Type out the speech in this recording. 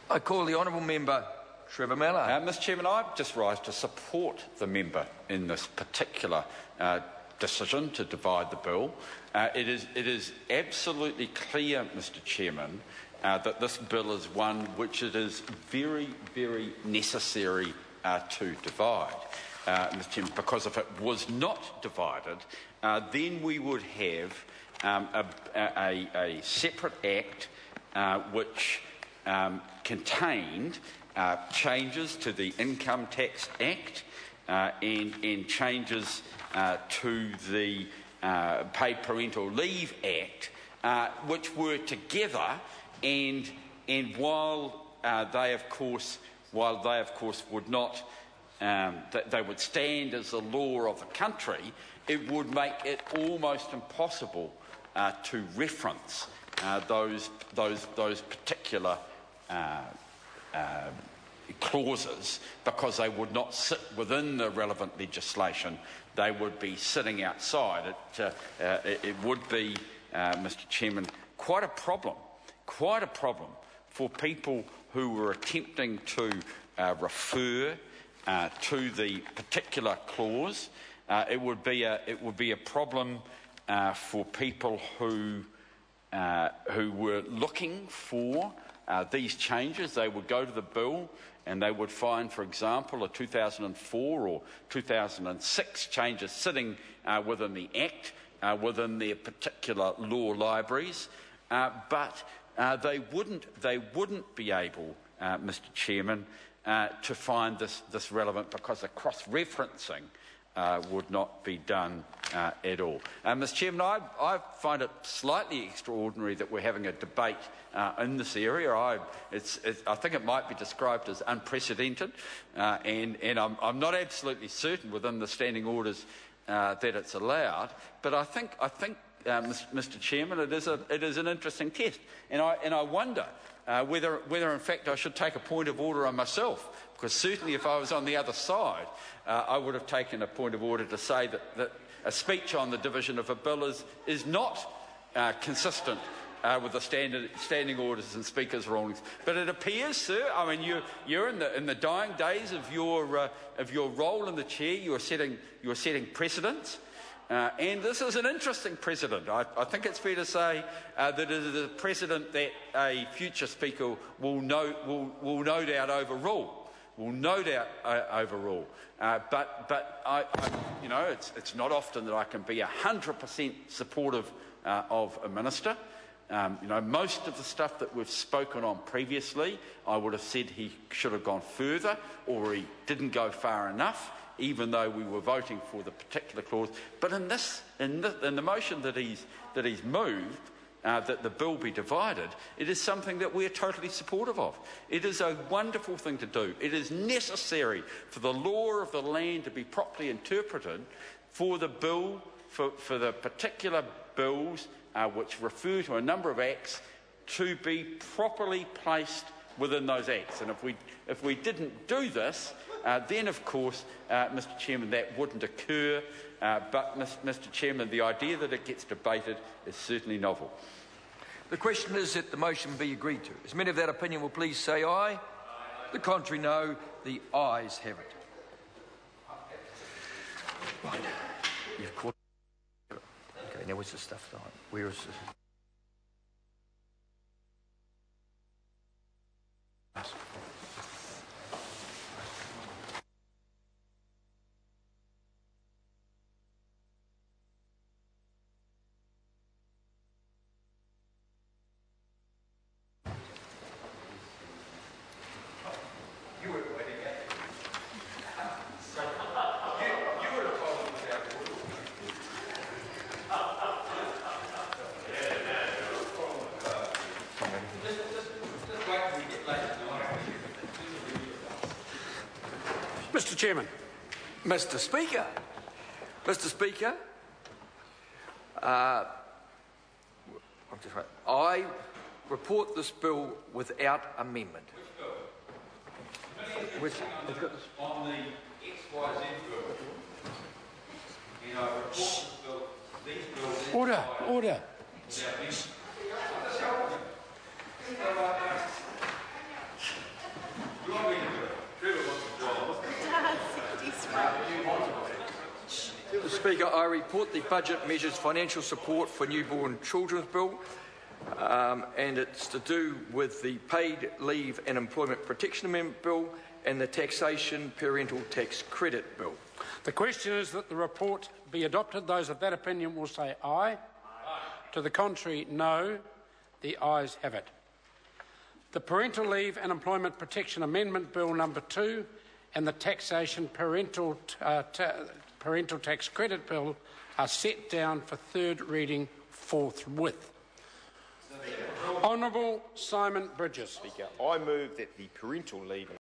I call the honourable member Trevor Miller. Mr Chairman, I just rise to support the member in this particular decision to divide the bill. It is absolutely clear, Mr Chairman, that this bill is one which it is very, very necessary to divide, Mr Chairman, because if it was not divided, then we would have a separate act which contained changes to the Income Tax Act and changes to the Paid Parental Leave Act, which were together, and while they of course would not, they would stand as the law of the country, it would make it almost impossible to reference those particular clauses, because they would not sit within the relevant legislation. They would be sitting outside. It would be, Mr Chairman, quite a problem for people who were attempting to refer to the particular clause. It would be a problem for people who were looking for these changes. They would go to the bill and they would find, for example, a 2004 or 2006 changes sitting within the Act, within their particular law libraries, but they wouldn't be able, Mr Chairman, to find this relevant, because the cross-referencing would not be done at all. Mr Chairman, I find it slightly extraordinary that we're having a debate in this area. I think it might be described as unprecedented, and I'm not absolutely certain within the standing orders that it's allowed. But I think, Mr Chairman, it is an interesting test, and I wonder whether in fact I should take a point of order on myself, because certainly if I was on the other side, I would have taken a point of order to say that a speech on the division of a bill is not consistent with the standing orders and speakers' rulings. But it appears, sir, I mean, you're in the dying days of your role in the chair. You are setting precedents. And this is an interesting precedent. I think it's fair to say that it is a precedent that a future speaker will no doubt overrule. But it's not often that I can be 100% supportive of a minister. Most of the stuff that we've spoken on previously, I would have said he should have gone further, or he didn't go far enough, even though we were voting for the particular clause. But in the motion that he's moved, that the bill be divided, it is something that we are totally supportive of. It is a wonderful thing to do. It is necessary for the law of the land to be properly interpreted, for the bill, for the particular bills which refer to a number of acts, to be properly placed within those acts. And if we didn't do this, then of course, Mr Chairman, that wouldn't occur. But Mr Chairman, the idea that it gets debated is certainly novel. The question is that the motion be agreed to. As many of that opinion will please say aye. Aye. The contrary, no. The ayes have it. Right. You've caught. Okay, now what's the stuff like? Where is this? Mr Chairman. Mr Speaker, I report this bill without amendment. On the XYZ bill, and I report this bill, these bills... Order. Speaker, I report the Budget Measures Financial Support for Newborn Children's Bill, and it's to do with the Paid Leave and Employment Protection Amendment Bill and the Taxation Parental Tax Credit Bill. The question is that the report be adopted. Those of that opinion will say aye. Aye. To the contrary, no. The ayes have it. The Parental Leave and Employment Protection Amendment Bill number 2 and the Taxation Parental Tax Credit Bill are set down for third reading forthwith. Honourable Simon Bridges. Speaker, I move that the Parental Leave